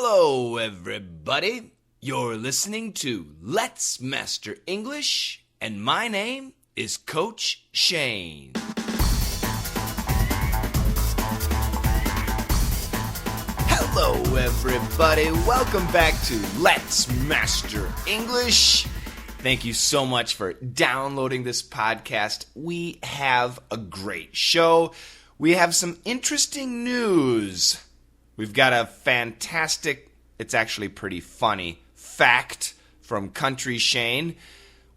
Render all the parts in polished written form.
Hello, everybody. You're listening to Let's Master English, and my name is Coach Shane. Hello, everybody. Welcome back to Let's Master English. Thank you so much for downloading this podcast. We have a great show. We have some interesting news. We've got a fantastic, it's actually pretty funny, fact from Country Shane.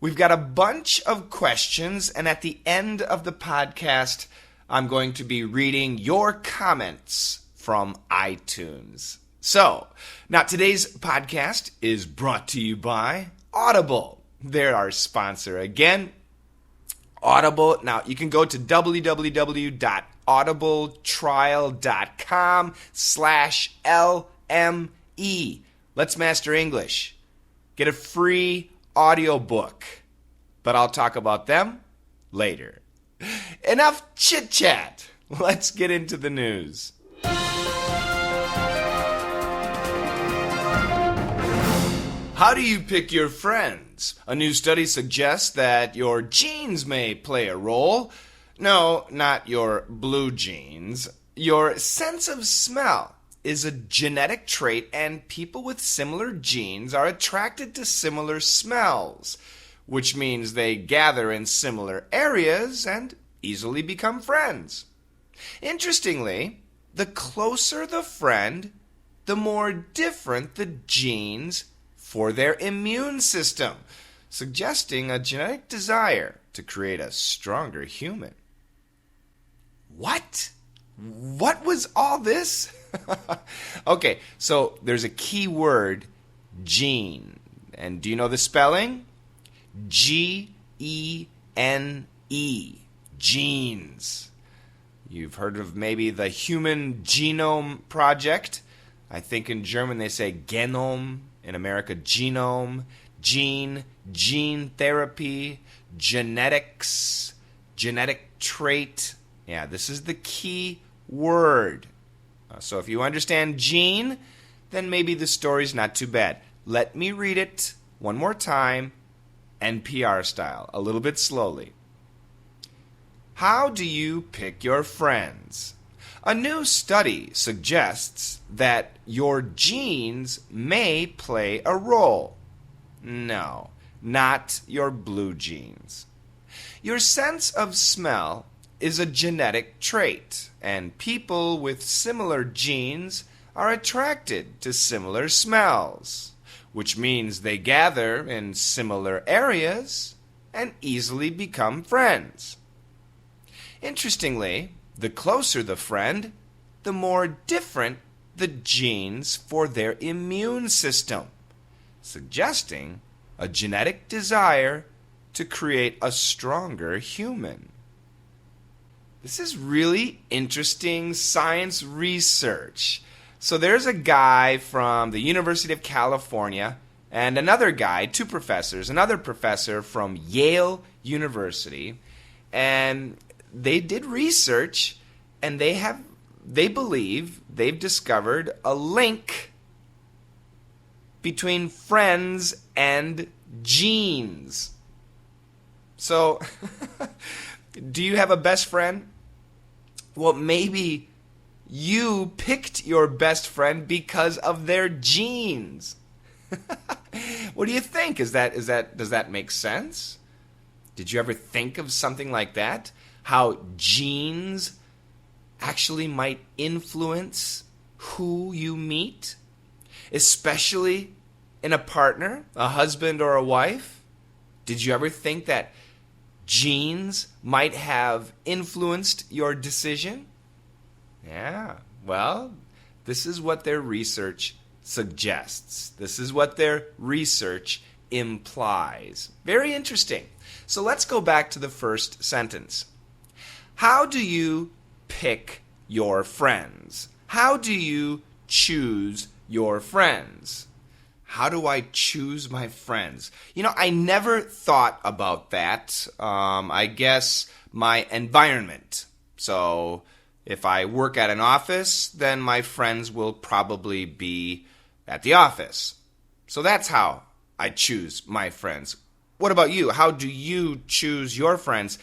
We've got a bunch of questions, and at the end of the podcast, I'm going to be reading your comments from iTunes. So, now today's podcast is brought to you by Audible. They're our sponsor again. Audible. Now, you can go to www.audibletrial.com/LME. Let's Master English. Get a free audiobook. But I'll talk about them later. Enough chit-chat. Let's get into the news. How do you pick your friends? A new study suggests that your genes may play a role. No, not your blue jeans. Your sense of smell is a genetic trait, and people with similar genes are attracted to similar smells, which means they gather in similar areas and easily become friends. Interestingly, the closer the friend, the more different the genes for their immune system, suggesting a genetic desire to create a stronger human. What? What was all this? Okay, so there's a key word, gene. And do you know the spelling? G-E-N-E. Genes. You've heard of maybe the Human Genome Project. I think in German they say Genome. In America, genome, gene therapy, genetics, genetic trait. Yeah, this is the key word. So if you understand gene, then maybe the story's not too bad. Let me read it one more time, NPR style, a little bit slowly. How do you pick your friends? A new study suggests that your genes may play a role. No, not your blue jeans. Your sense of smell is a genetic trait, and people with similar genes are attracted to similar smells, which means they gather in similar areas and easily become friends. Interestingly, the closer the friend, the more different the genes for their immune system, suggesting a genetic desire to create a stronger human. This is really interesting science research. So there's a guy from the University of California and another guy, two professors, another professor from Yale University, and they did research, and they believe they've discovered a link between friends and genes. So, do you have a best friend? Well, maybe you picked your best friend because of their genes. What do you think? Does that make sense? Did you ever think of something like that? How genes actually might influence who you meet, especially in a partner, a husband or a wife? Did you ever think that genes might have influenced your decision? Yeah, well, this is what their research suggests. This is what their research implies. Very interesting. So let's go back to the first sentence. How do you pick your friends? How do you choose your friends? How do I choose my friends? You know, I never thought about that. I guess my environment. So if I work at an office, then my friends will probably be at the office. So that's how I choose my friends. What about you? How do you choose your friends?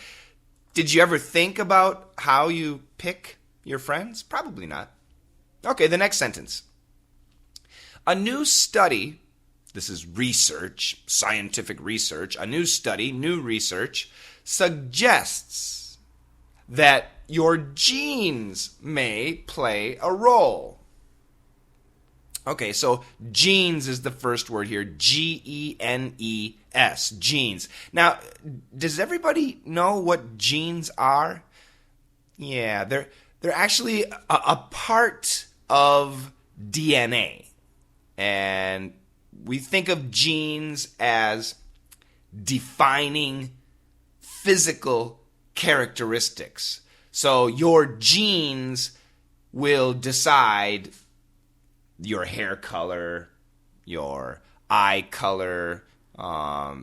Did you ever think about how you pick your friends? Probably not. Okay, the next sentence. A new study, this is research, scientific research, a new study, new research, suggests that your genes may play a role. Okay, so genes is the first word here, Genes, genes. Now, does everybody know what genes are? Yeah, they're actually a part of DNA. And we think of genes as defining physical characteristics. So your genes will decide your hair color, your eye color, how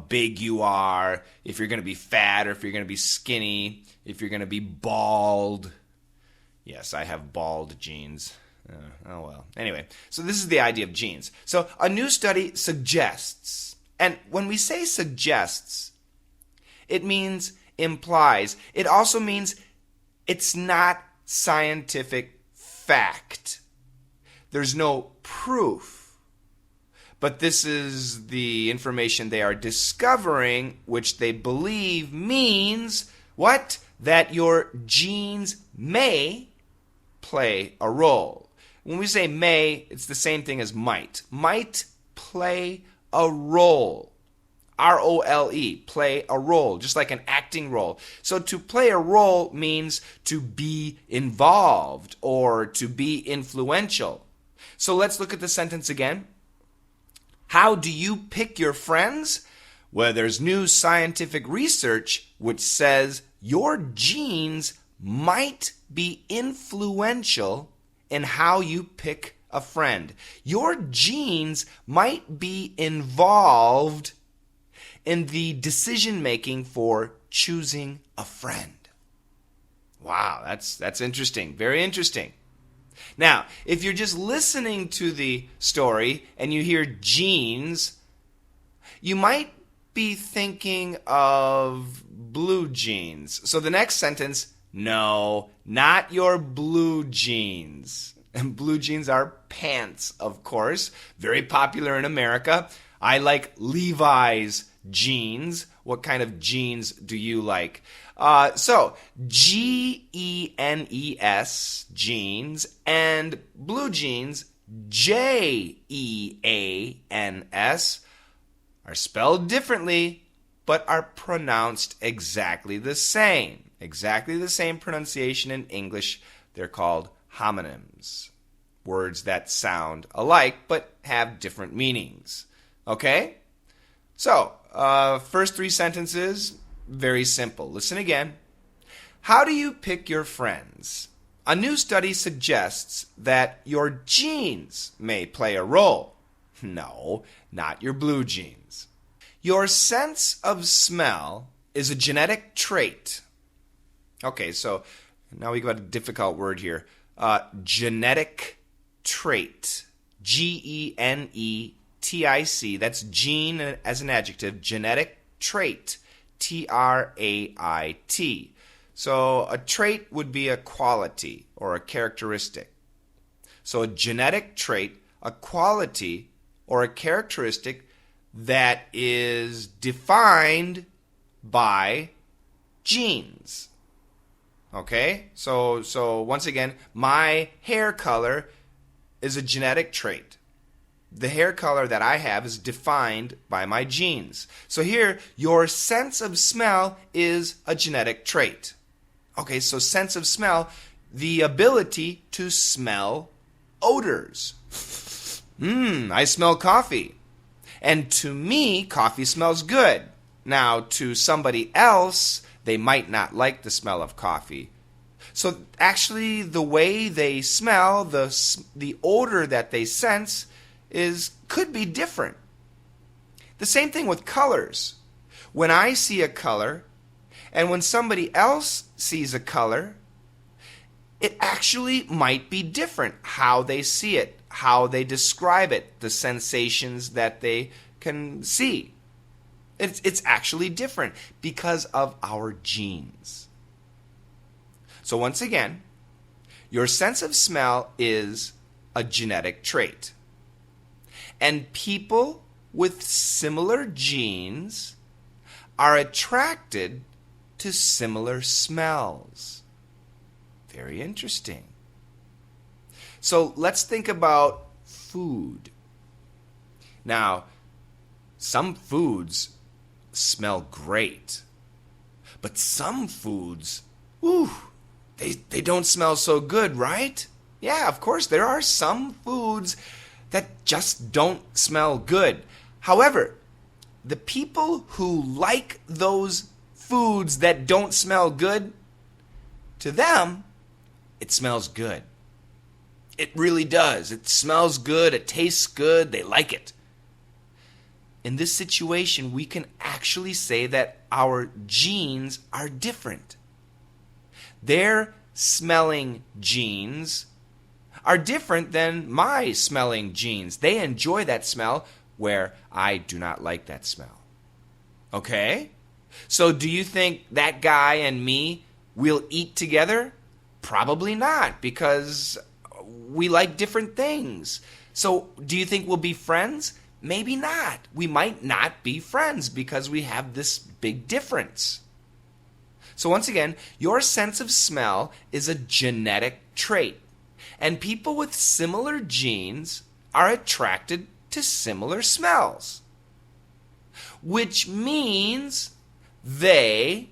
big you are, if you're going to be fat or if you're going to be skinny, if you're going to be bald. Yes, I have bald genes. Oh well. Anyway, so this is the idea of genes. So a new study suggests, and when we say suggests, it means implies. It also means it's not scientific fact. There's no proof. But this is the information they are discovering, which they believe means what? That your genes may play a role. When we say may, it's the same thing as might. Might play a role. R-O-L-E, play a role, just like an acting role. So to play a role means to be involved or to be influential. So let's look at the sentence again. How do you pick your friends? Well, there's new scientific research which says your genes might be influential in how you pick a friend. Your genes might be involved in the decision-making for choosing a friend. Wow, that's interesting. Very interesting. Now, if you're just listening to the story and you hear genes, you might be thinking of blue jeans. So the next sentence, no, not your blue jeans. And blue jeans are pants, of course, very popular in America. I like Levi's jeans. What kind of jeans do you like? So Genes, jeans, and blue jeans, Jeans, are spelled differently, but are pronounced exactly the same. Exactly the same pronunciation in English. They're called homonyms. Words that sound alike, but have different meanings. Okay? So, first three sentences, very simple. Listen again. How do you pick your friends? A new study suggests that your genes may play a role. No, not your blue jeans. Your sense of smell is a genetic trait. Okay, so now we got a difficult word here. Genetic trait. Genetic. That's gene as an adjective. Genetic trait. Trait. So a trait would be a quality or a characteristic. So a genetic trait, a quality or a characteristic that is defined by genes. Okay? So once again, my hair color is a genetic trait. The hair color that I have is defined by my genes. So here, your sense of smell is a genetic trait. Okay, so sense of smell, the ability to smell odors. I smell coffee. And to me, coffee smells good. Now, to somebody else, they might not like the smell of coffee. So actually, the way they smell, the odor that they sense, could be different. The same thing with colors. When I see a color, and when somebody else sees a color, it actually might be different how they see it, how they describe it, the sensations that they can see. It's actually different because of our genes. So once again, your sense of smell is a genetic trait. And people with similar genes are attracted to similar smells. Very interesting. So let's think about food. Now, some foods smell great, but some foods, they don't smell so good, right? Yeah, of course, there are some foods that just don't smell good. However, the people who like those foods that don't smell good, to them, it smells good. It really does. It smells good. It tastes good. They like it. In this situation, we can actually say that our genes are different. Their smelling genes are different than my smelling genes. They enjoy that smell where I do not like that smell. Okay? So do you think that guy and me will eat together? Probably not, because we like different things. So do you think we'll be friends? Maybe not. We might not be friends because we have this big difference. So once again, your sense of smell is a genetic trait. And people with similar genes are attracted to similar smells. Which means they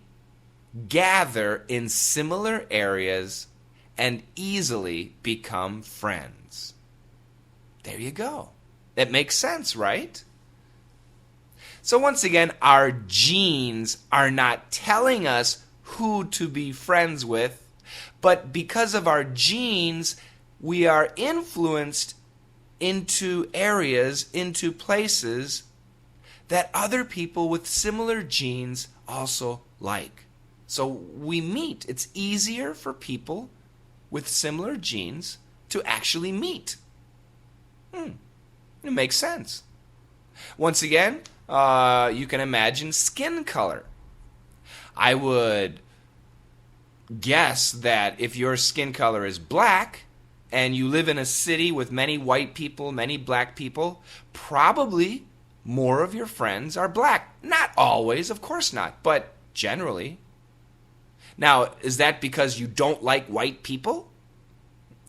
gather in similar areas and easily become friends. There you go. That makes sense, right? So once again, our genes are not telling us who to be friends with, but because of our genes, we are influenced into areas, into places that other people with similar genes also like. So we meet. It's easier for people with similar genes to actually meet. It makes sense. Once again, you can imagine skin color. I would guess that if your skin color is black and you live in a city with many white people, many black people, probably more of your friends are black. Not always, of course not, but generally. Now, is that because you don't like white people?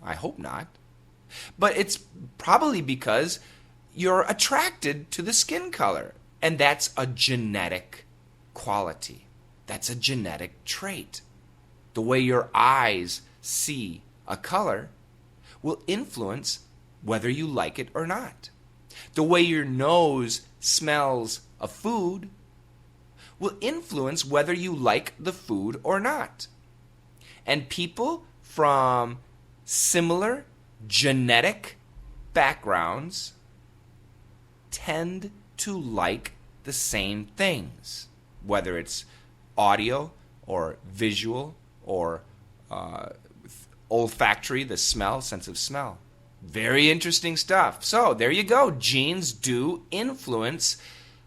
I hope not. But it's probably because you're attracted to the skin color, and that's a genetic quality. That's a genetic trait. The way your eyes see a color will influence whether you like it or not. The way your nose smells a food will influence whether you like the food or not. And people from similar genetic backgrounds tend to like the same things, whether it's audio or visual or olfactory, the smell, sense of smell. Very interesting stuff. So there you go. Genes do influence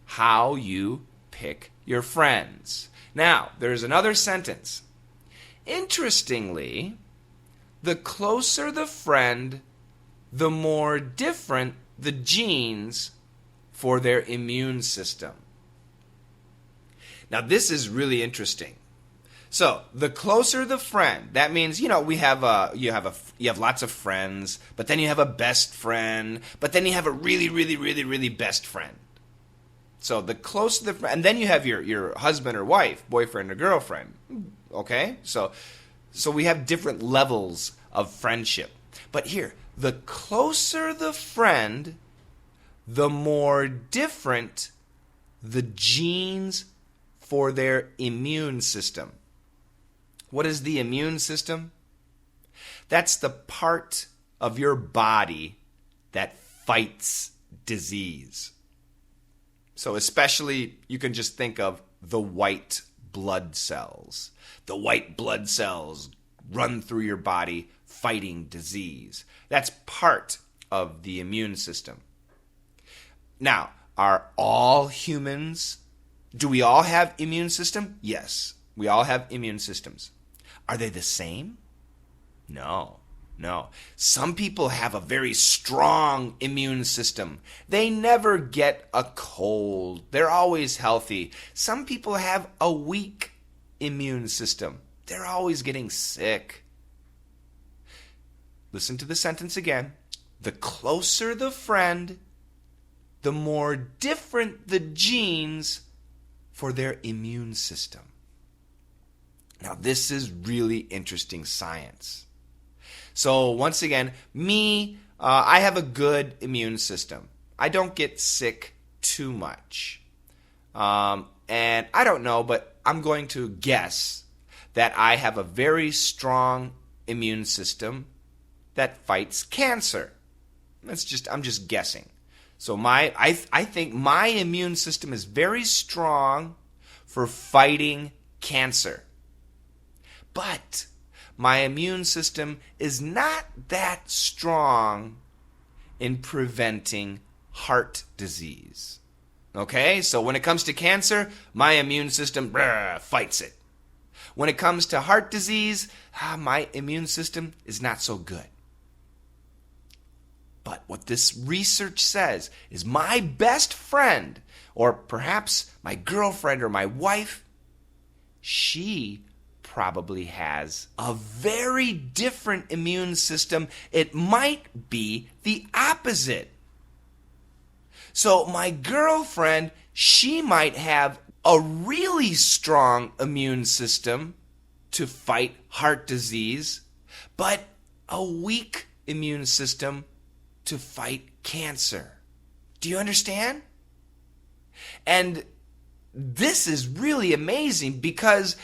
how you pick your friends. Now, there's another sentence. Interestingly, the closer the friend, the more different the genes for their immune system. Now, this is really interesting. So, the closer the friend, that means, you have lots of friends, but then you have a best friend, but then you have a really, really, really, really best friend. So, the closer the friend, and then you have your husband or wife, boyfriend or girlfriend. Okay? So we have different levels of friendship. But here, the closer the friend, the more different the genes for their immune system. What is the immune system? That's the part of your body that fights disease. So especially, you can just think of the white blood cells. The white blood cells run through your body fighting disease. That's part of the immune system. Now, are all humans, do we all have immune system? Yes, we all have immune systems. Are they the same? No. Some people have a very strong immune system. They never get a cold. They're always healthy. Some people have a weak immune system. They're always getting sick. Listen to the sentence again. The closer the friend, the more different the genes for their immune system. Now, this is really interesting science. So, once again, I have a good immune system. I don't get sick too much. And I don't know, but I'm going to guess that I have a very strong immune system that fights cancer. I'm just guessing. So I think my immune system is very strong for fighting cancer. But my immune system is not that strong in preventing heart disease. Okay? So when it comes to cancer, my immune system fights it. When it comes to heart disease, my immune system is not so good. But what this research says is my best friend, or perhaps my girlfriend or my wife, she probably has a very different immune system. It might be the opposite. So my girlfriend, she might have a really strong immune system to fight heart disease, but a weak immune system to fight cancer. Do you understand? And this is really amazing because,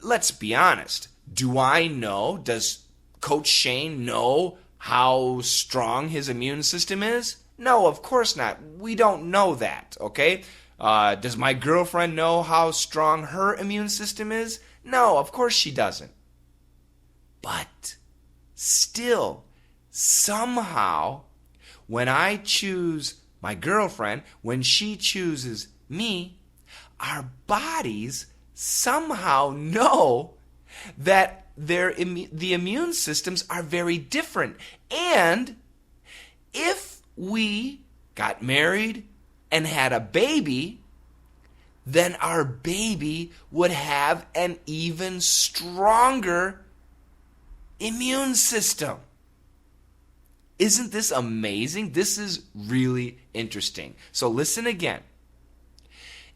let's be honest, does Coach Shane know how strong his immune system is? No, of course not. We don't know that, okay? Does my girlfriend know how strong her immune system is? No, of course she doesn't. But still, somehow, when I choose my girlfriend, when she chooses me, our bodies somehow know that the immune systems are very different. And if we got married and had a baby, then our baby would have an even stronger immune system. Isn't this amazing? This is really interesting. So listen again.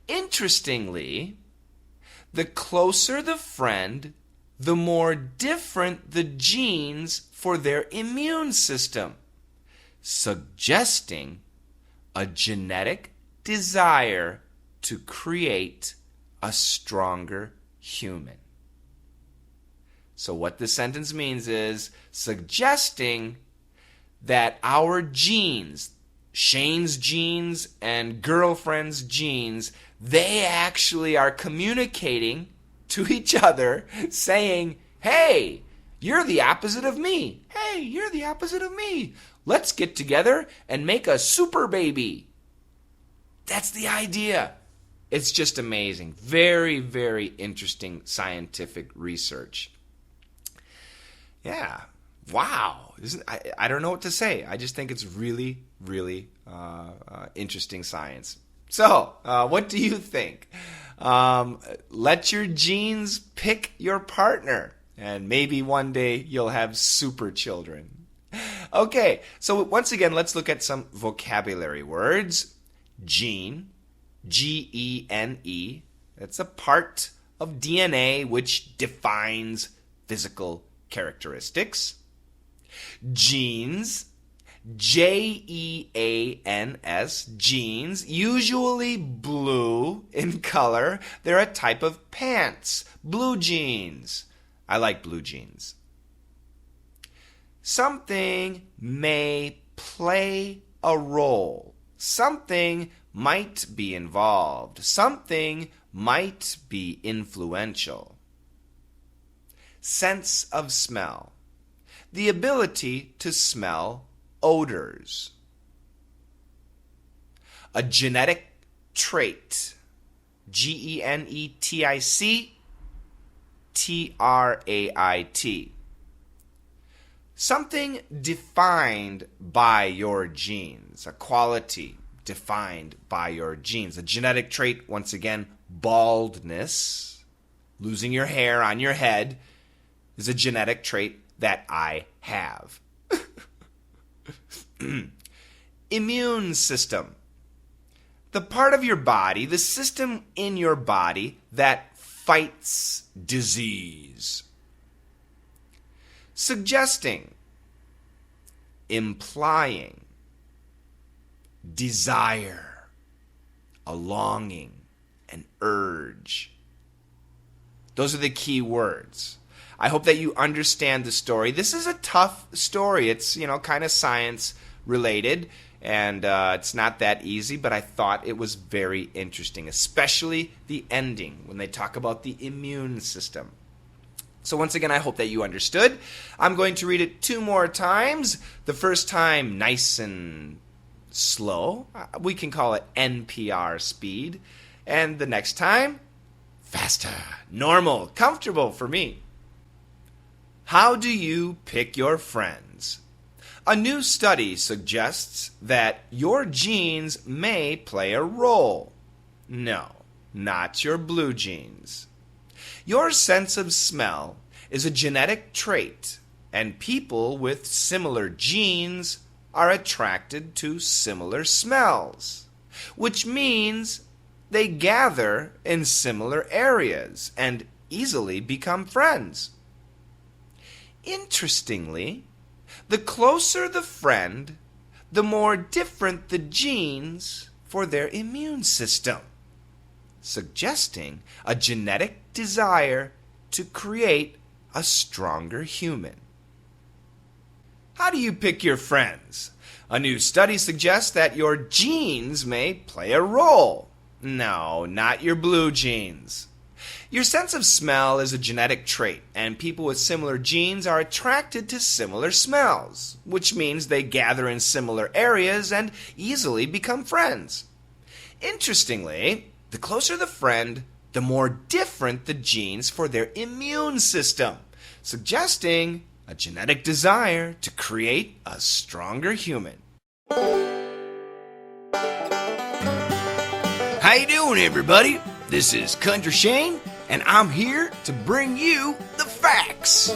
Interestingly, the closer the friend, the more different the genes for their immune system, suggesting a genetic desire to create a stronger human. So what the sentence means is suggesting that our genes, Shane's genes and girlfriend's genes, they actually are communicating to each other saying, hey, you're the opposite of me. Hey, you're the opposite of me. Let's get together and make a super baby. That's the idea. It's just amazing. Very, very interesting scientific research. Yeah. Wow. I don't know what to say. I just think it's really, really interesting science. So, what do you think? Let your genes pick your partner, and maybe one day you'll have super children. Okay, so once again, let's look at some vocabulary words. Gene, Gene, that's a part of DNA which defines physical characteristics. Genes, Jeans, genes, usually blue in color. They're a type of pants. Blue jeans. I like blue jeans. Something may play a role. Something might be involved. Something might be influential. sense of smell. The ability to smell odors. A genetic trait. Genetic trait. Something defined by your genes. A quality defined by your genes. A genetic trait, once again, baldness, losing your hair on your head, is a genetic trait that I have. Immune system. The part of your body, the system in your body that fights disease. Suggesting, implying, desire, a longing, an urge. Those are the key words. I hope that you understand the story. This is a tough story. It's, kind of science related, and it's not that easy, but I thought it was very interesting, especially the ending when they talk about the immune system. So once again, I hope that you understood. I'm going to read it 2 more times. The first time, nice and slow. We can call it NPR speed. And the next time, faster, normal, comfortable for me. How do you pick your friends? A new study suggests that your genes may play a role. No, not your blue genes. Your sense of smell is a genetic trait, and people with similar genes are attracted to similar smells, which means they gather in similar areas and easily become friends. Interestingly, the closer the friend, the more different the genes for their immune system, suggesting a genetic desire to create a stronger human. How do you pick your friends? A new study suggests that your genes may play a role. No, not your blue genes. Your sense of smell is a genetic trait, and people with similar genes are attracted to similar smells, which means they gather in similar areas and easily become friends. Interestingly, the closer the friend, the more different the genes for their immune system, suggesting a genetic desire to create a stronger human. How you doing, everybody? This is Country Shane, and I'm here to bring you the facts.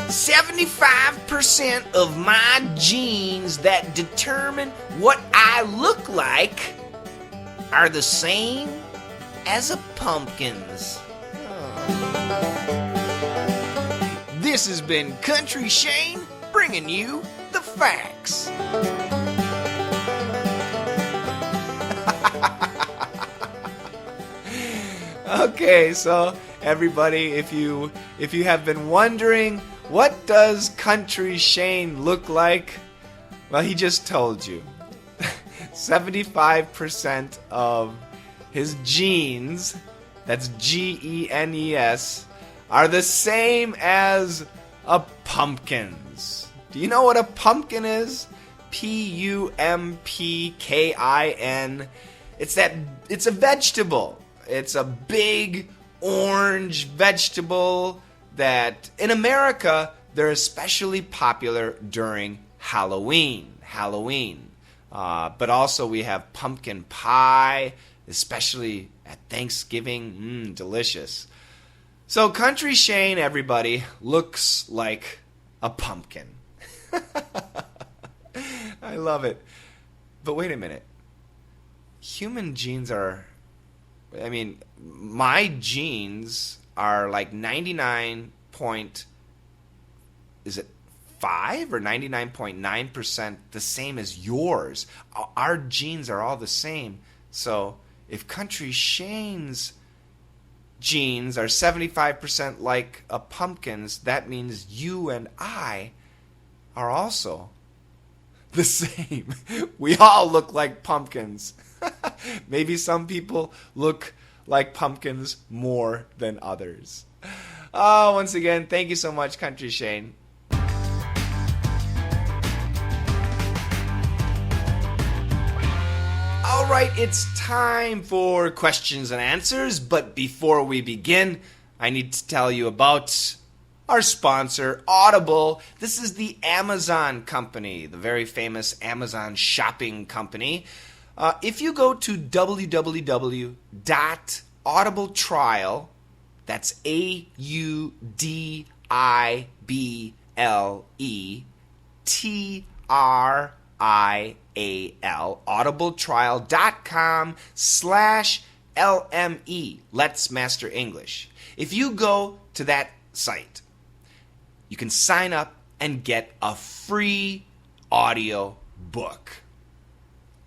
75% of my genes that determine what I look like are the same as a pumpkin's. This has been Country Shane bringing you the facts. Okay, so everybody, if you have been wondering, what does Country Shane look like? Well, he just told you. 75% of his genes, that's Genes, are the same as a pumpkin's. Do you know what a pumpkin is? Pumpkin. It's a vegetable. It's a big orange vegetable that in America they're especially popular during Halloween. But also we have pumpkin pie, especially at Thanksgiving. Delicious. So Country Shane, everybody, looks like a pumpkin. I love it. But wait a minute. Human genes my genes are like 5 or 99.9% the same as yours. Our genes are all the same. So if Country Shane's genes are 75% like a pumpkin's, that means you and I are also the same. We all look like pumpkins. Maybe some people look like pumpkins more than others. Oh, once again, thank you so much, Country Shane. All right, it's time for questions and answers, but before we begin, I need to tell you about our sponsor, Audible. This is the Amazon company, the very famous Amazon shopping company. If you go to www.audibletrial, that's AUDIBLETRIAL, audibletrial.com/LME, Let's Master English. If you go to that site, you can sign up and get a free audio book.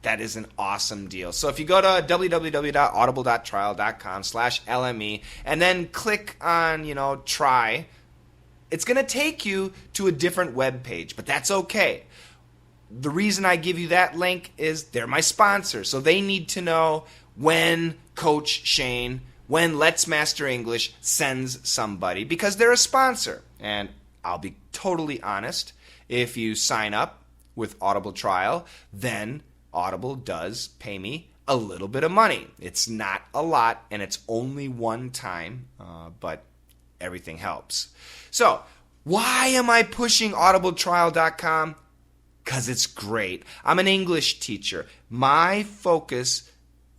That is an awesome deal. So if you go to www.audible.trial.com/LME and then click on, try, it's going to take you to a different web page, but that's okay. The reason I give you that link is they're my sponsor, so they need to know when Coach Shane, when Let's Master English sends somebody, because they're a sponsor. And I'll be totally honest, if you sign up with Audible Trial, then Audible does pay me a little bit of money. It's not a lot, and it's only one time, but everything helps. So, why am I pushing audibletrial.com? Because it's great. I'm an English teacher. My focus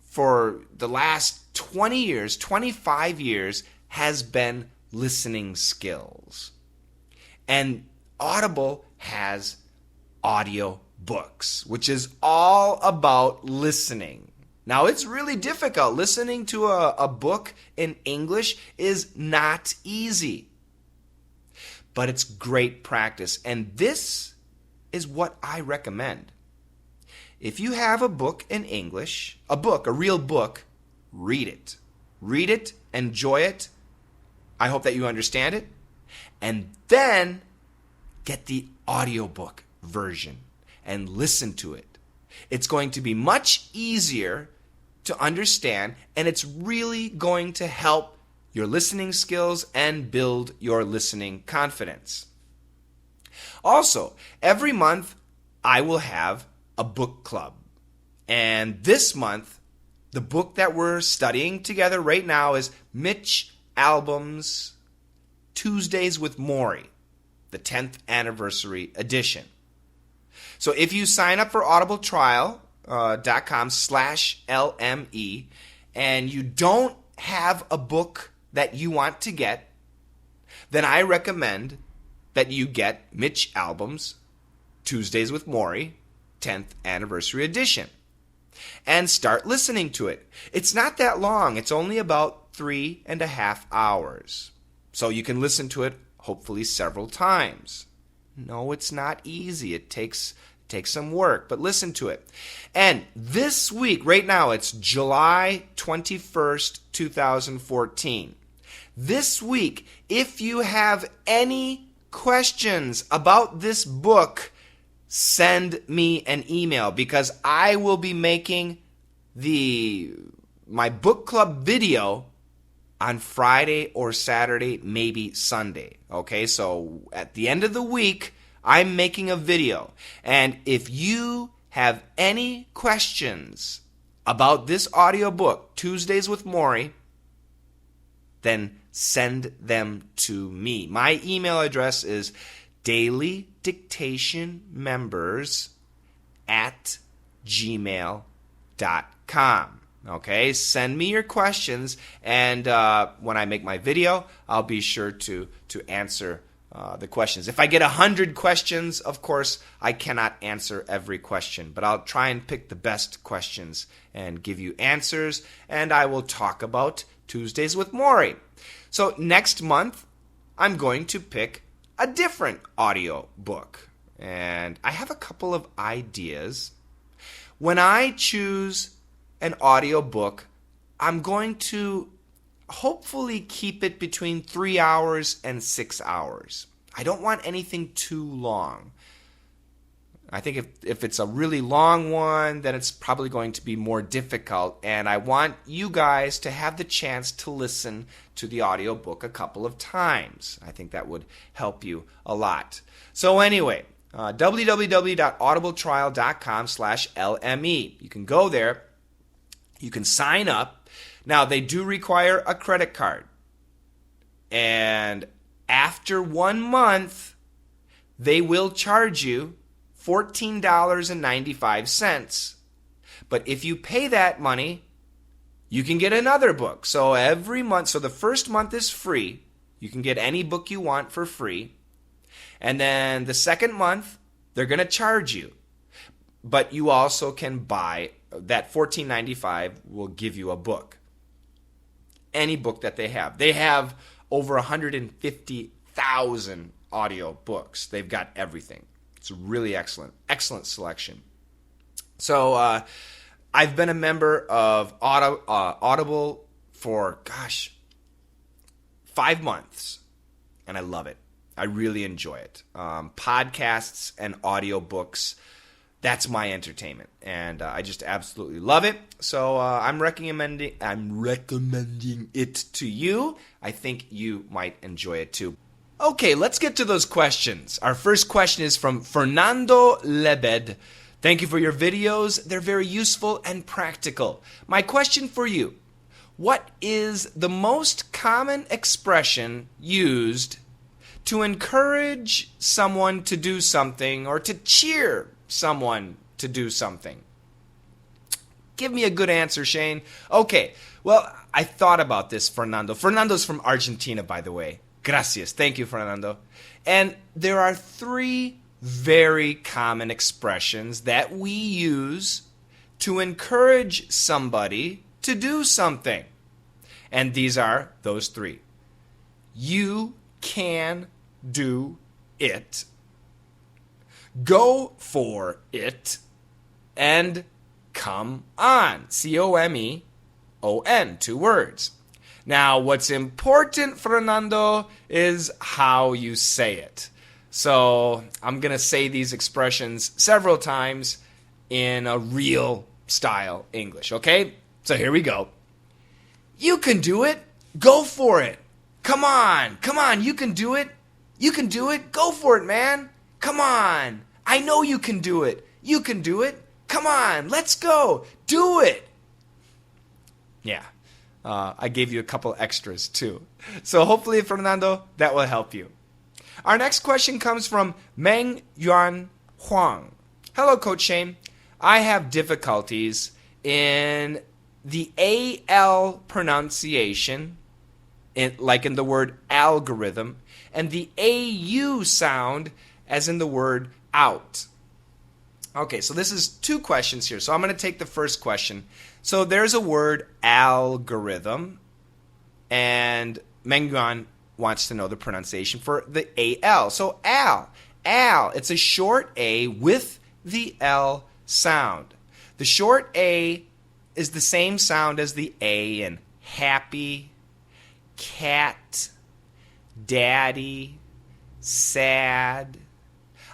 for the last 20 years, 25 years, has been listening skills. And Audible has audio books, which is all about listening. Now, it's really difficult. Listening to a book in English is not easy. But it's great practice. And this is what I recommend. If you have a book in English, a real book, read it. Read it, enjoy it. I hope that you understand it. And then get the audiobook version and listen to it. It's going to be much easier to understand, and it's really going to help your listening skills and build your listening confidence. Also, every month I will have a book club. And this month, the book that we're studying together right now is Mitch Albom's Tuesdays with Maury, the 10th anniversary edition. So if you sign up for audibletrial.com/LME and you don't have a book that you want to get, then I recommend that you get Mitch Albom's Tuesdays with Maury, 10th anniversary edition, and start listening to it. It's not that long. It's only about 3.5 hours. So you can listen to it hopefully several times. No, it's not easy. It takes some work, but listen to it. And this week, right now, it's July 21st, 2014. This week, if you have any questions about this book, send me an email, because I will be making my book club video on Friday or Saturday, maybe Sunday. Okay, so at the end of the week, I'm making a video. And if you have any questions about this audiobook, Tuesdays with Maury, then send them to me. My email address is dailydictationmembers@gmail.com. Okay, send me your questions, and when I make my video, I'll be sure to answer the questions. If I get 100 questions, of course, I cannot answer every question, but I'll try and pick the best questions and give you answers, and I will talk about Tuesdays with Maury. So next month, I'm going to pick a different audio book, and I have a couple of ideas. When I choose an audio book, I'm going to hopefully keep it between 3 hours and 6 hours. I don't want anything too long. I think if it's a really long one, then it's probably going to be more difficult. And I want you guys to have the chance to listen to the audiobook a couple of times. I think that would help you a lot. So anyway, www.audibletrial.com/LME. You can go there. You can sign up. Now, they do require a credit card. And after 1 month, they will charge you $14.95. But if you pay that money, you can get another book. So every month, so the first month is free. You can get any book you want for free. And then the second month, they're going to charge you. But you also can buy, that $14.95 will give you a book. Any book that they have. They have over 150,000 audio books. They've got everything. It's really excellent. Excellent selection. So I've been a member of Audible for, 5 months. And I love it. I really enjoy it. Podcasts and audiobooks, that's my entertainment. And I just absolutely love it. So I'm recommending it to you. I think you might enjoy it too. Okay, let's get to those questions. Our first question is from Fernando Lebed. Thank you for your videos. They're very useful and practical. My question for you, what is the most common expression used to encourage someone to do something or to cheer someone to do something? Give me a good answer, Shane. Okay, well, I thought about this, Fernando. Fernando's from Argentina, by the way. Gracias. Thank you, Fernando. And there are 3 very common expressions that we use to encourage somebody to do something. And these are those 3. You can do it. Go for it. And come on. COMEON. 2 words. Now, what's important, Fernando, is how you say it. So I'm going to say these expressions several times in a real style English, okay? So here we go. You can do it. Go for it. Come on. Come on. You can do it. You can do it. Go for it, man. Come on. I know you can do it. You can do it. Come on. Let's go. Do it. Yeah. I gave you a couple extras too. So hopefully, Fernando, that will help you. Our next question comes from Meng Yuan Huang. Hello, Coach Shane. I have difficulties in the AL pronunciation, like in the word algorithm, and the AU sound as in the word out. Okay, so this is 2 questions here. So I'm going to take the first question. So there's a word algorithm, and Meng Yuan wants to know the pronunciation for the AL. So al, it's a short A with the L sound. The short A is the same sound as the A in happy, cat, daddy, sad.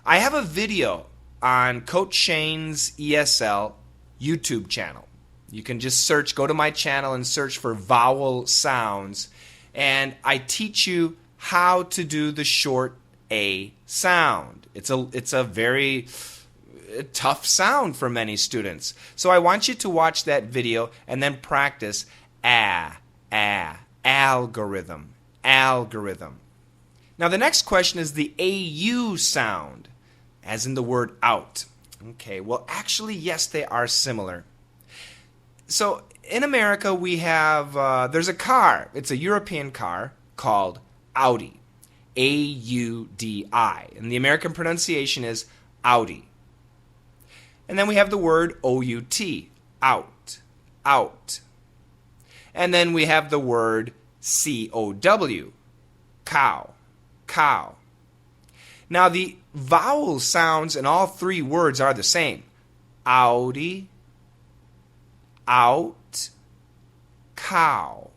I have a video on Coach Shane's ESL YouTube channel. You can just go to my channel and search for vowel sounds, and I teach you how to do the short A sound. It's a very tough sound for many students. So I want you to watch that video and then practice algorithm. Now the next question is the AU sound, as in the word out. Okay, well actually yes, they are similar. So in America we have, there's a car, it's a European car called Audi, A-U-D-I, and the American pronunciation is Audi. And then we have the word O-U-T, out. And then we have the word C-O-W, cow. Now the vowel sounds in all 3 words are the same. Audi, out, cow.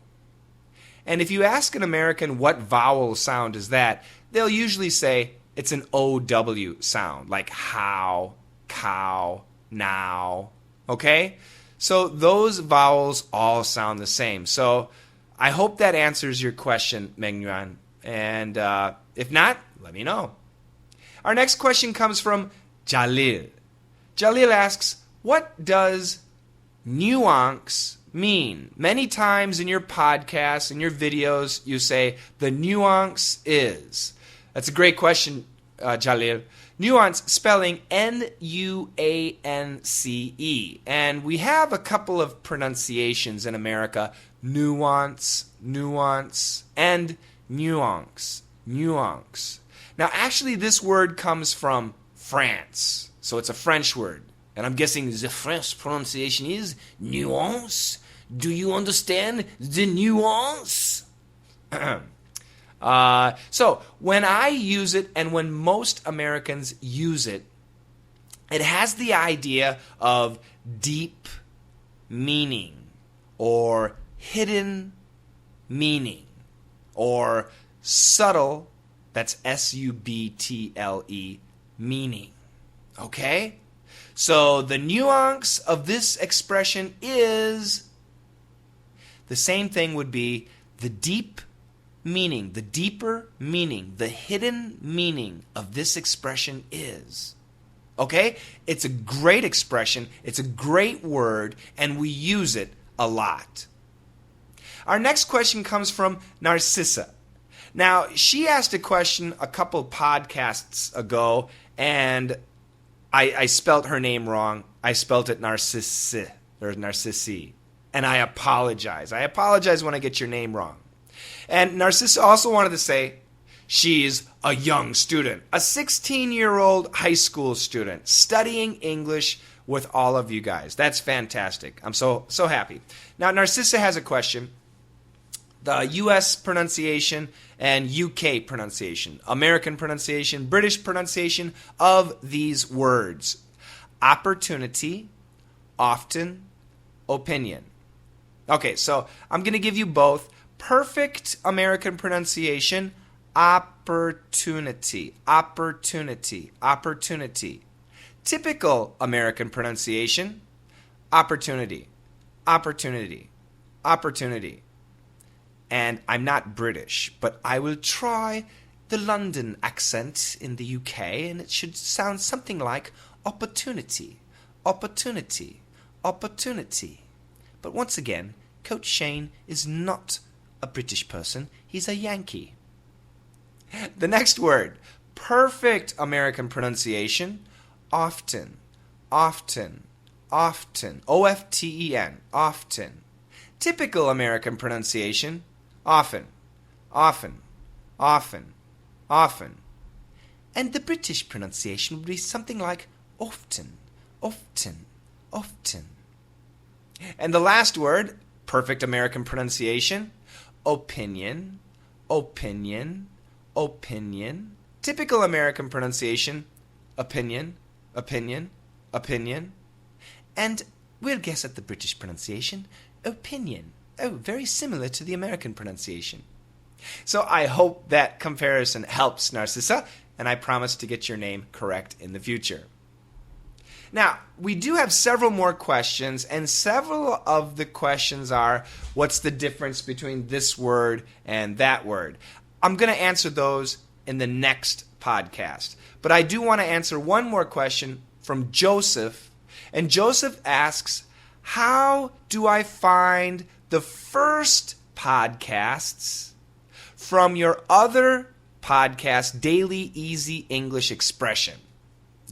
And if you ask an American what vowel sound is that, they'll usually say it's an O-W sound, like how, cow, now. Okay? So those vowels all sound the same. So I hope that answers your question, Mengyuan. And if not, let me know. Our next question comes from Jalil. Jalil asks, what does nuance mean? Many times in your podcasts, in your videos, you say, the nuance is. That's a great question, Jalil. Nuance, spelling Nuance. And we have a couple of pronunciations in America, nuance, nuance, and nuance, nuance. Now, actually, this word comes from France, so it's a French word. And I'm guessing the French pronunciation is nuance. Do you understand the nuance? So when I use it and when most Americans use it, it has the idea of deep meaning or hidden meaning or subtle, that's S-U-B-T-L-E, meaning. Okay? So the nuance of this expression is, the same thing would be the deep meaning, the deeper meaning, the hidden meaning of this expression is. Okay? It's a great expression, it's a great word, and we use it a lot. Our next question comes from Narcissa. Now, she asked a question a couple podcasts ago, and I spelt her name wrong. I spelt it Narcissi, or Narcissi. And I apologize. I apologize when I get your name wrong. And Narcissa also wanted to say she's a young student, a 16-year-old high school student studying English with all of you guys. That's fantastic. I'm so happy. Now, Narcissa has a question. The U.S. pronunciation and U.K. pronunciation, American pronunciation, British pronunciation of these words. Opportunity, often, opinion. Okay, so I'm going to give you both. Perfect American pronunciation, opportunity, opportunity, opportunity. Typical American pronunciation, opportunity, opportunity, opportunity. And I'm not British, but I will try the London accent in the UK, and it should sound something like opportunity, opportunity, opportunity. But once again, Coach Shane is not a British person, he's a Yankee. The next word, perfect American pronunciation, often, often, often, O-F-T-E-N, often. Typical American pronunciation, often, often, often, often. And the British pronunciation would be something like often, often, often. And the last word, perfect American pronunciation, opinion, opinion, opinion. Typical American pronunciation, opinion, opinion, opinion. And we'll guess at the British pronunciation, opinion. Oh, very similar to the American pronunciation. So I hope that comparison helps, Narcissa, and I promise to get your name correct in the future. Now, we do have several more questions, and several of the questions are, what's the difference between this word and that word? I'm going to answer those in the next podcast. But I do want to answer one more question from Joseph, and Joseph asks, how do I find the first podcasts from your other podcast, Daily Easy English Expression?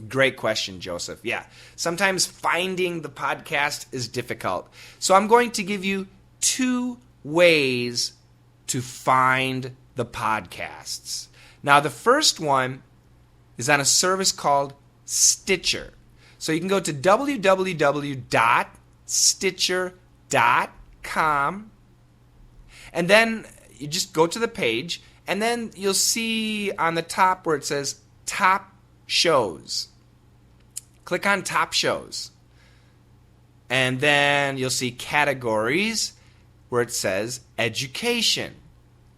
Great question, Joseph. Yeah, sometimes finding the podcast is difficult. So I'm going to give you 2 ways to find the podcasts. Now, the first one is on a service called Stitcher. So you can go to www.stitcher.com, and then you just go to the page, and then you'll see on the top where it says Top Shows. Click on Top Shows. And then you'll see categories where it says Education.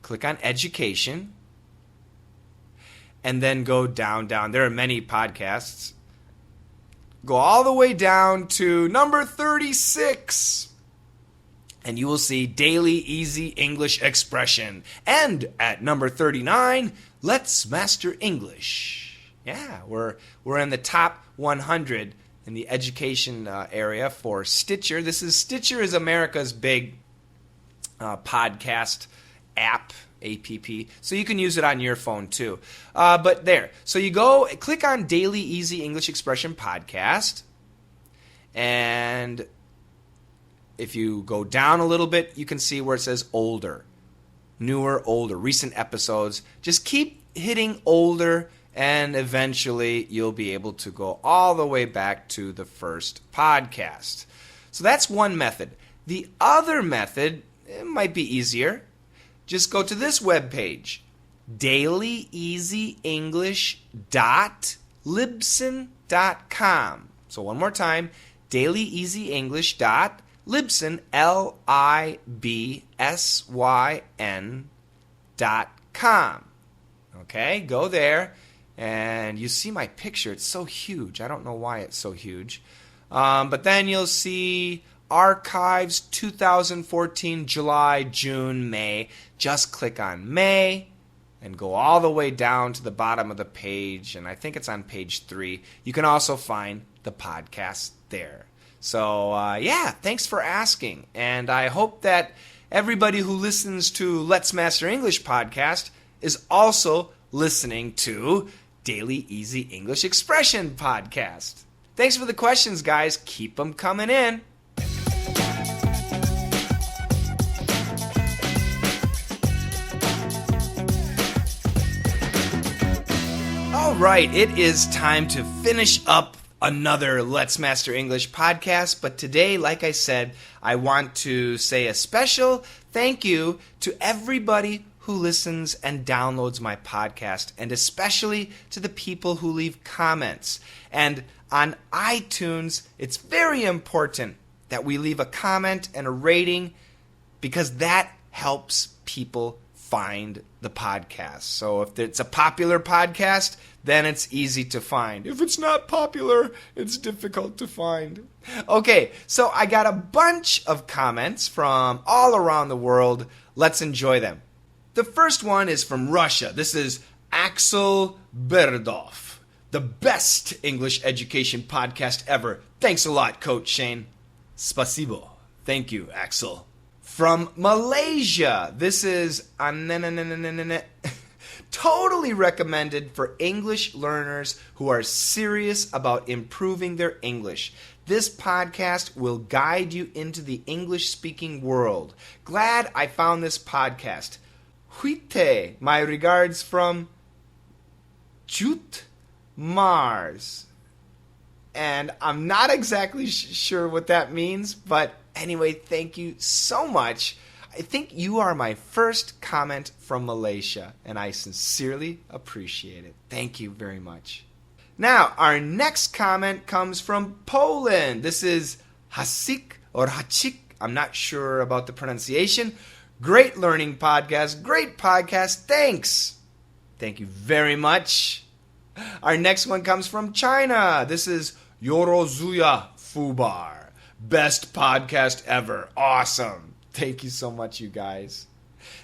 Click on Education. And then go down. There are many podcasts. go all the way down to number 36. And you will see Daily Easy English Expression. And at number 39, Let's Master English. Yeah, we're in the top 100 in the education area for Stitcher. Stitcher is America's big podcast app, so you can use it on your phone too. But there, so you go click on Daily Easy English Expression Podcast, and if you go down a little bit, you can see where it says older, newer, older, recent episodes. Just keep hitting older, and eventually you'll be able to go all the way back to the first podcast. So that's one method. The other method, it might be easier. Just go to this webpage, dailyeasyenglish.libsyn.com. So one more time, dailyeasyenglish.libsyn, LIBSYN.com. Okay, go there, and you see my picture. It's so huge. I don't know why it's so huge. But then you'll see Archives 2014, July, June, May. Just click on May and go all the way down to the bottom of the page, and I think it's on page 3. You can also find the podcast there. So, thanks for asking, and I hope that everybody who listens to Let's Master English podcast is also listening to Daily Easy English Expression podcast. Thanks for the questions, guys. Keep them coming in. All right, it is time to finish up another Let's Master English podcast, but today, like I said, I want to say a special thank you to everybody who listens and downloads my podcast, and especially to the people who leave comments. And on iTunes, it's very important that we leave a comment and a rating, because that helps people find the podcast. So if it's a popular podcast, then it's easy to find. If it's not popular, it's difficult to find. Okay, so I got a bunch of comments from all around the world. Let's enjoy them. The first one is from Russia. This is Axel Berdov. The best English education podcast ever. Thanks a lot, Coach Shane. Spasibo. Thank you, Axel. From Malaysia, this is totally recommended for English learners who are serious about improving their English. This podcast will guide you into the English-speaking world. Glad I found this podcast. Huite, my regards from Jute Mars. And I'm not exactly sure what that means, but anyway, thank you so much. I think you are my first comment from Malaysia, and I sincerely appreciate it. Thank you very much. Now, our next comment comes from Poland. This is Hasik or Hachik. I'm not sure about the pronunciation. Great learning podcast. Great podcast. Thanks. Thank you very much. Our next one comes from China. This is Yorozuya Fubar. Best podcast ever. Awesome. Thank you so much, you guys.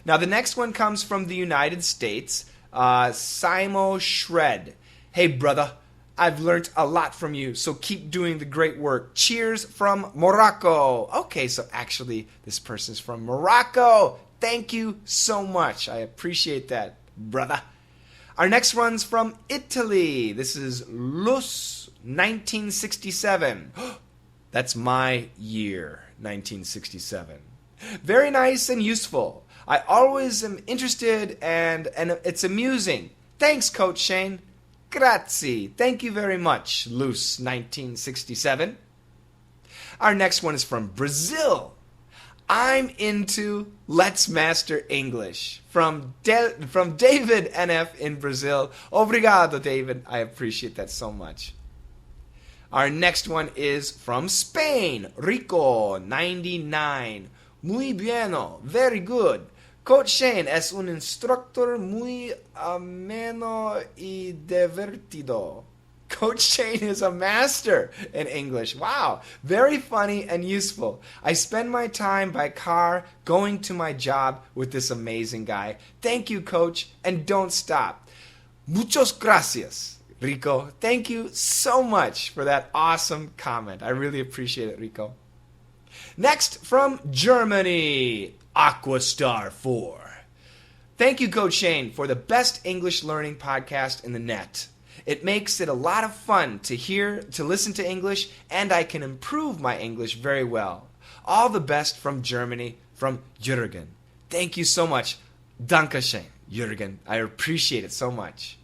Now, the next one comes from the United States. Simo Shred. Hey, brother. I've learned a lot from you, so keep doing the great work. Cheers from Morocco. Okay, so actually, this person's from Morocco. Thank you so much. I appreciate that, brother. Our next one's from Italy. This is Lus 1967. That's my year, 1967. Very nice and useful. I always am interested and it's amusing. Thanks, Coach Shane. Grazie. Thank you very much, Lus 1967. Our next one is from Brazil. I'm into Let's Master English. From David NF in Brazil. Obrigado, David. I appreciate that so much. Our next one is from Spain. Rico, 99. Muy bien. Very good. Coach Shane es un instructor muy ameno y divertido. Coach Shane is a master in English. Wow, very funny and useful. I spend my time by car going to my job with this amazing guy. Thank you, Coach, and don't stop. Muchas gracias, Rico. Thank you so much for that awesome comment. I really appreciate it, Rico. Next, from Germany, Aquastar 4. Thank you, Coach Shane, for the best English learning podcast in the net. It makes it a lot of fun to listen to English, and I can improve my English very well. All the best from Germany, from Jürgen. Thank you so much. Dankeschön, Jürgen. I appreciate it so much.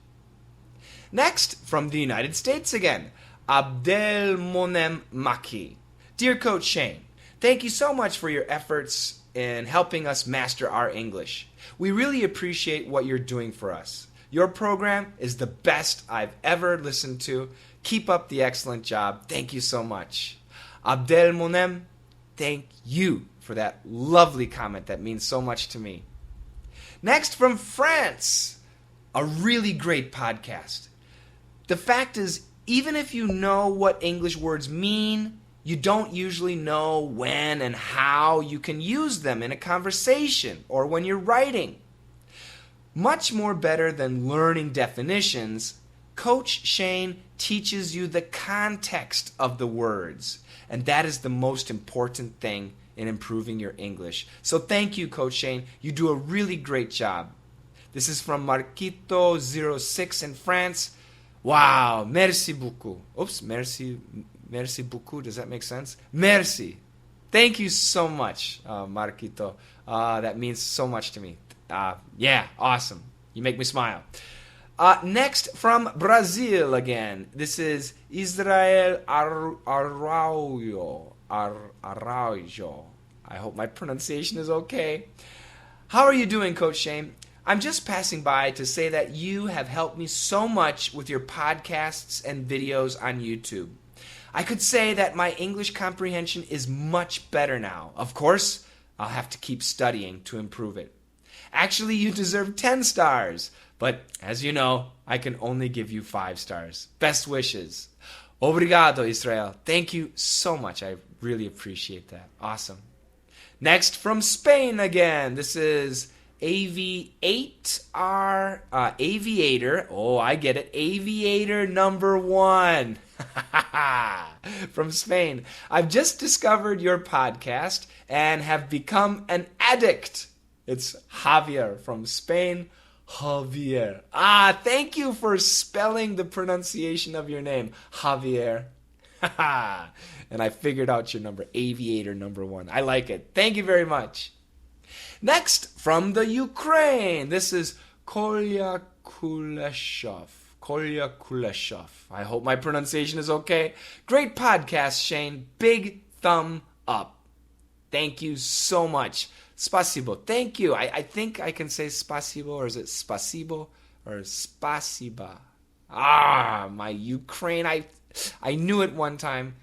Next, from the United States again, Abdelmonem Maki. Dear Coach Shane, thank you so much for your efforts in helping us master our English. We really appreciate what you're doing for us. Your program is the best I've ever listened to. Keep up the excellent job. Thank you so much. Abdelmonem, thank you for that lovely comment. That means so much to me. Next, from France, a really great podcast. The fact is, even if you know what English words mean, you don't usually know when and how you can use them in a conversation or when you're writing. Much more better than learning definitions, Coach Shane teaches you the context of the words, and that is the most important thing in improving your English. So thank you, Coach Shane. You do a really great job. This is from Marquito06 in France. Wow, merci beaucoup. Oops, merci beaucoup. Does that make sense? Merci. Thank you so much, Marquito. That means so much to me. Yeah, awesome. You make me smile. Next, from Brazil again. This is Israel Araujo. Araujo. I hope my pronunciation is okay. How are you doing, Coach Shane? I'm just passing by to say that you have helped me so much with your podcasts and videos on YouTube. I could say that my English comprehension is much better now. Of course, I'll have to keep studying to improve it. Actually, you deserve 10 stars. But as you know, I can only give you 5 stars. Best wishes. Obrigado, Israel. Thank you so much. I really appreciate that. Awesome. Next, from Spain again. This is Aviator. Oh, I get it. Aviator number 1. From Spain. I've just discovered your podcast and have become an addict. It's Javier from Spain. Javier. Thank you for spelling the pronunciation of your name. Javier. And I figured out your number. Aviator number 1. I like it. Thank you very much. Next, from the Ukraine. This is Kolya Kuleshov. Kolya Kuleshov. I hope my pronunciation is okay. Great podcast, Shane. Big thumb up. Thank you so much. Spasibo. Thank you. I think I can say spasibo, or is it spasibo or spasiba? My Ukraine. I knew it one time,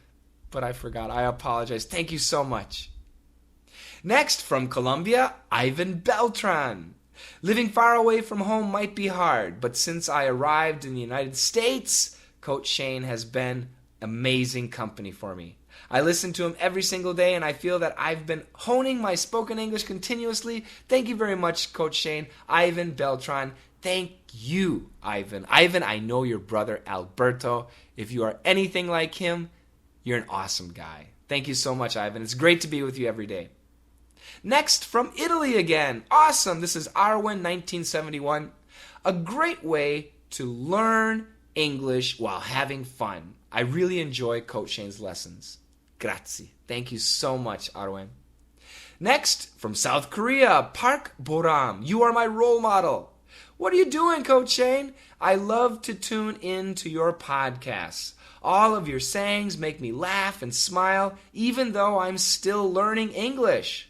but I forgot. I apologize. Thank you so much. Next, from Colombia, Ivan Beltran. Living far away from home might be hard, but since I arrived in the United States, Coach Shane has been amazing company for me. I listen to him every single day, and I feel that I've been honing my spoken English continuously. Thank you very much, Coach Shane. Ivan Beltran, thank you, Ivan. Ivan, I know your brother, Alberto. If you are anything like him, you're an awesome guy. Thank you so much, Ivan. It's great to be with you every day. Next, from Italy again. Awesome. This is Arwen1971. A great way to learn English while having fun. I really enjoy Coach Shane's lessons. Grazie. Thank you so much, Arwen. Next, from South Korea, Park Boram. You are my role model. What are you doing, Coach Shane? I love to tune in to your podcasts. All of your sayings make me laugh and smile, even though I'm still learning English.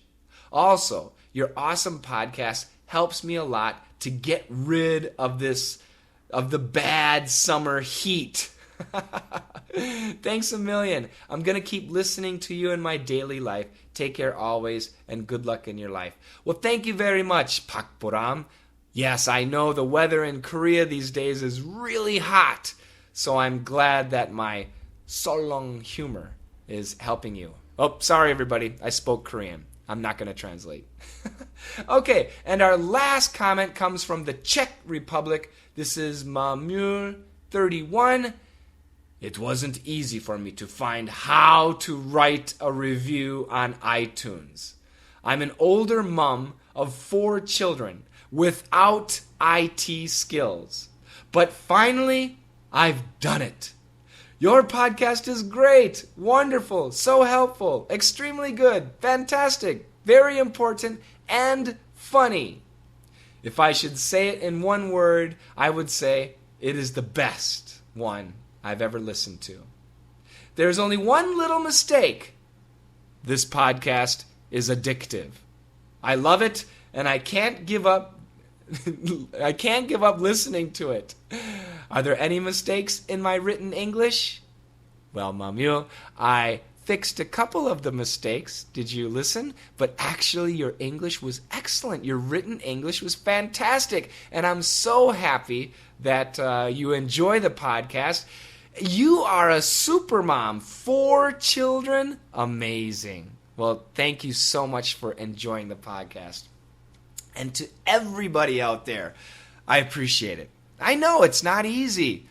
Also, your awesome podcast helps me a lot to get rid of the bad summer heat. Thanks a million. I'm going to keep listening to you in my daily life. Take care always, and good luck in your life. Well, thank you very much, Pak Boram. Yes, I know the weather in Korea these days is really hot. So I'm glad that my solong humor is helping you. Oh, sorry everybody, I spoke Korean. I'm not going to translate. Okay, and our last comment comes from the Czech Republic. This is Mamur31. It wasn't easy for me to find how to write a review on iTunes. I'm an older mom of 4 children without IT skills. But finally, I've done it. Your podcast is great, wonderful, so helpful, extremely good, fantastic, very important, and funny. If I should say it in one word, I would say it is the best one I've ever listened to. There's only one little mistake. This podcast is addictive. I love it, and I can't give up. I can't give up listening to it. Are there any mistakes in my written English? Well, Mamul, I fixed a couple of the mistakes. Did you listen? But actually, your English was excellent. Your written English was fantastic. And I'm so happy that you enjoy the podcast. You are a super mom. 4 children. Amazing. Well, thank you so much for enjoying the podcast. And to everybody out there, I appreciate it. I know it's not easy.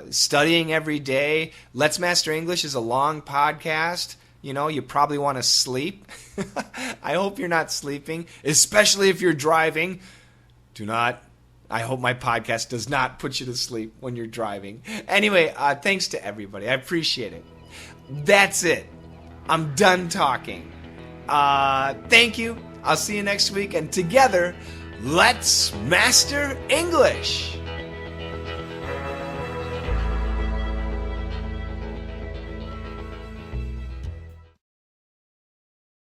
Studying every day. Let's Master English is a long podcast. You know, you probably want to sleep. I hope you're not sleeping, especially if you're driving. I hope my podcast does not put you to sleep when you're driving. Anyway, thanks to everybody. I appreciate it. That's it. I'm done talking. Thank you. I'll see you next week. And together, let's master English.